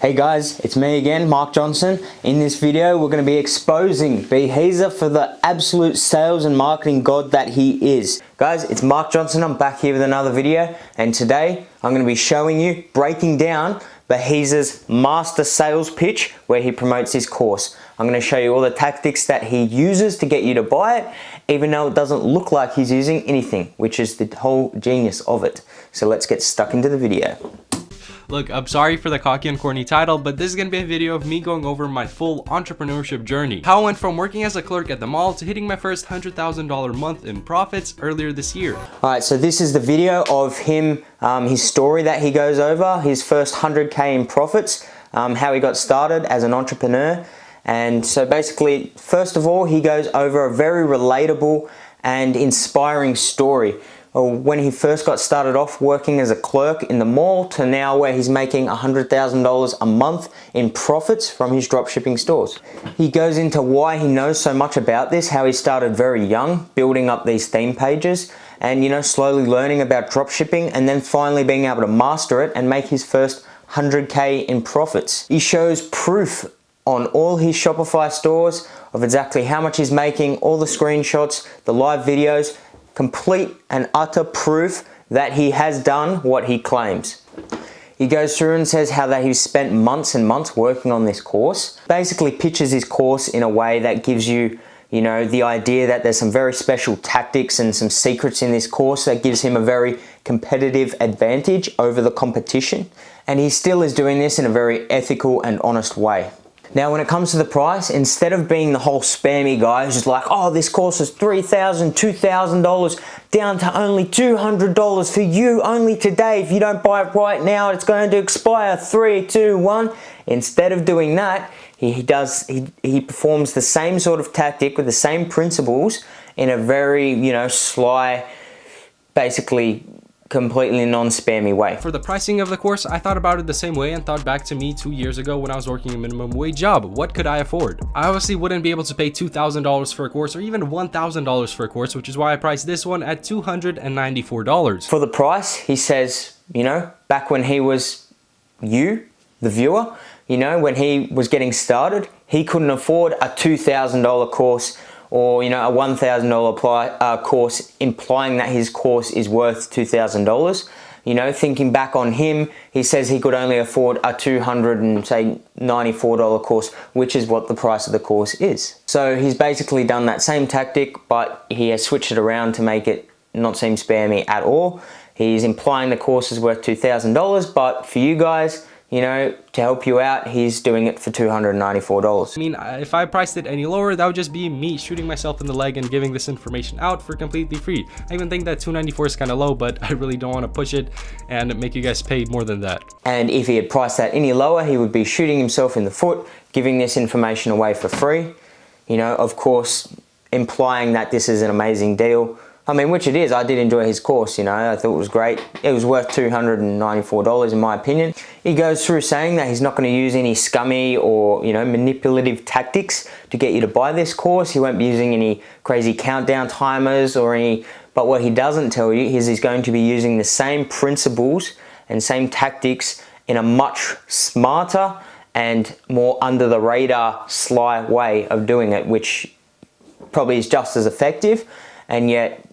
Hey guys, it's me again, Mark Johnson. In this video, we're going to be exposing Biaheza for the absolute sales and marketing god that he is. Guys, it's Mark Johnson. I'm back here with another video, and today I'm going to be showing you, breaking down Biaheza's master sales pitch where he promotes his course. I'm going to show you all the tactics that he uses to get you to buy it, even though it doesn't look like he's using anything, which is the whole genius of it. So let's get stuck into the video. Look, I'm sorry for the cocky and corny title, but this is going to be a video of me going over my full entrepreneurship journey. How I went from working as a clerk at the mall to hitting my first $100,000 month in profits earlier this year. Alright, so this is the video of him, his story that he goes over, his first 100K in profits, how he got started as an entrepreneur. And so basically, first of all, he goes over a very relatable and inspiring story. When he first got started off working as a clerk in the mall to now where he's making $100,000 a month in profits from his dropshipping stores. He goes into why he knows so much about this, how he started very young, building up these theme pages and, slowly learning about dropshipping and then finally being able to master it and make his first 100K in profits. He shows proof on all his Shopify stores of exactly how much he's making, all the screenshots, the live videos, complete and utter proof that he has done what he claims. He goes through and says how that he's spent months and months working on this course. Basically pitches his course in a way that gives you, the idea that there's some very special tactics and some secrets in this course that gives him a very competitive advantage over the competition. And he still is doing this in a very ethical and honest way. Now, when it comes to the price, instead of being the whole spammy guy who's just like, oh, this course is $3,000, $2,000, down to only $200 for you only today. If you don't buy it right now, it's going to expire. 3, 2, 1. Instead of doing that, he performs the same sort of tactic with the same principles in a very, sly, basically completely non-spammy way. For the pricing of the course, I thought about it the same way and thought back to me 2 years ago when I was working a minimum wage job. What could I afford? I obviously wouldn't be able to pay $2,000 for a course or even $1,000 for a course, which is why I priced this one at $294. For the price, he says, back when he was the viewer, when he was getting started, he couldn't afford a $2,000 course or a $1,000 course, implying that his course is worth $2,000. Thinking back on him, he says he could only afford a $294 course, which is what the price of the course is. So he's basically done that same tactic, but he has switched it around to make it not seem spammy at all. He's implying the course is worth $2,000, but for you guys, to help you out, he's doing it for $294. I mean, if I priced it any lower, that would just be me shooting myself in the leg and giving this information out for completely free. I even think that $294 is kind of low, but I really don't want to push it and make you guys pay more than that. And if he had priced that any lower, he would be shooting himself in the foot, giving this information away for free. Of course, implying that this is an amazing deal. I mean, which it is. I did enjoy his course, I thought it was great. It was worth $294 in my opinion. He goes through saying that he's not going to use any scummy or, manipulative tactics to get you to buy this course. He won't be using any crazy countdown timers or but what he doesn't tell you is he's going to be using the same principles and same tactics in a much smarter and more under the radar sly way of doing it, which probably is just as effective. And yet,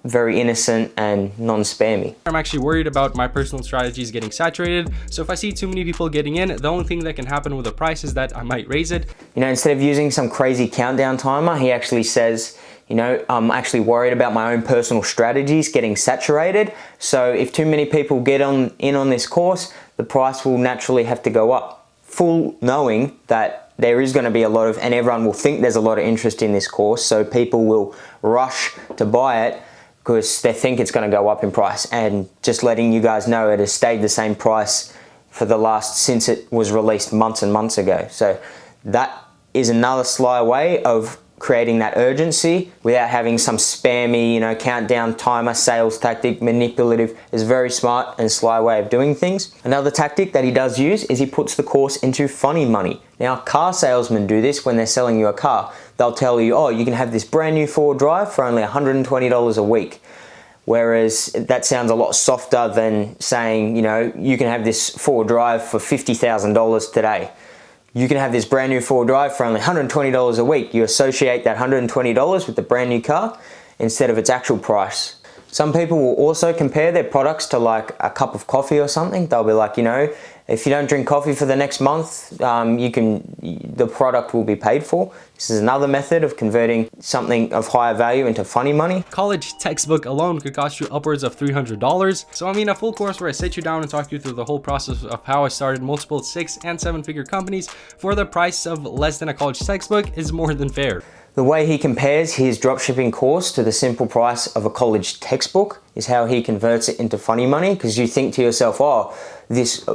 very innocent and non-spammy. I'm actually worried about my personal strategies getting saturated. So if I see too many people getting in, the only thing that can happen with the price is that I might raise it. Instead of using some crazy countdown timer, he actually says, I'm actually worried about my own personal strategies getting saturated. So if too many people get in on this course, the price will naturally have to go up. Full knowing that there is going to be a lot of, and everyone will think there's a lot of interest in this course, so people will rush to buy it because they think it's going to go up in price. And just letting you guys know, it has stayed the same price since it was released months and months ago. So that is another sly way of creating that urgency without having some spammy, countdown timer, sales tactic, manipulative. Is a very smart and sly way of doing things. Another tactic that he does use is he puts the course into funny money. Now, car salesmen do this when they're selling you a car. They'll tell you, oh, you can have this brand new 4-wheel drive for only $120 a week. Whereas that sounds a lot softer than saying, you know, you can have this four-wheel drive for $50,000 today. You can have this brand new four-wheel drive for only $120 a week. You associate that $120 with the brand new car instead of its actual price. Some people will also compare their products to like a cup of coffee or something. They'll be like, you know, if you don't drink coffee for the next month, the product will be paid for. This is another method of converting something of higher value into funny money. College textbook alone could cost you upwards of $300. So I mean, a full course where I sit you down and talk you through the whole process of how I started multiple 6- and 7-figure companies for the price of less than a college textbook is more than fair. The way he compares his dropshipping course to the simple price of a college textbook is how he converts it into funny money, because you think to yourself, oh, this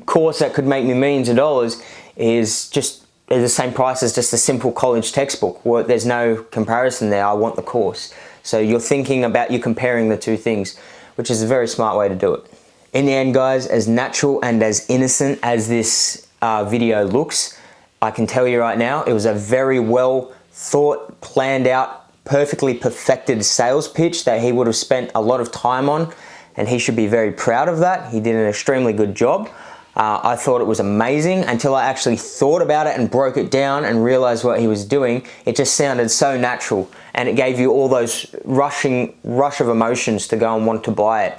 course that could make me millions of dollars is just the same price as just a simple college textbook. Well, there's no comparison there. I want the course. So you're thinking about, you're comparing the two things, which is a very smart way to do it. In the end, guys, as natural and as innocent as this video looks, I can tell you right now, it was a very well thought, planned out, perfectly perfected sales pitch that he would have spent a lot of time on, and he should be very proud of that. He did an extremely good job. I thought it was amazing until I actually thought about it and broke it down and realized what he was doing. It just sounded so natural, and it gave you all those rush of emotions to go and want to buy it.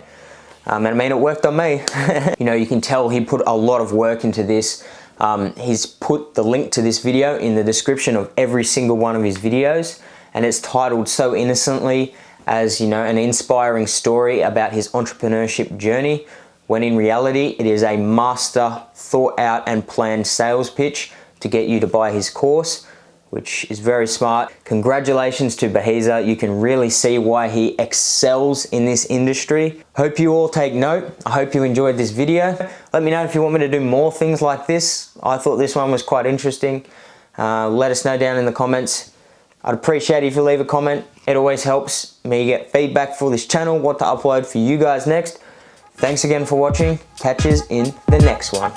And I mean, it worked on me. You know, you can tell he put a lot of work into this. He's put the link to this video in the description of every single one of his videos, and it's titled so innocently as, you know, an inspiring story about his entrepreneurship journey, when in reality it is a master thought out and planned sales pitch to get you to buy his course, which is very smart. Congratulations to Biaheza. You can really see why he excels in this industry. Hope you all take note. I hope you enjoyed this video. Let me know if you want me to do more things like this. I thought this one was quite interesting. Let us know down in the comments. I'd appreciate it if you leave a comment. It always helps me get feedback for this channel, what to upload for you guys next. Thanks again for watching. Catch yous in the next one.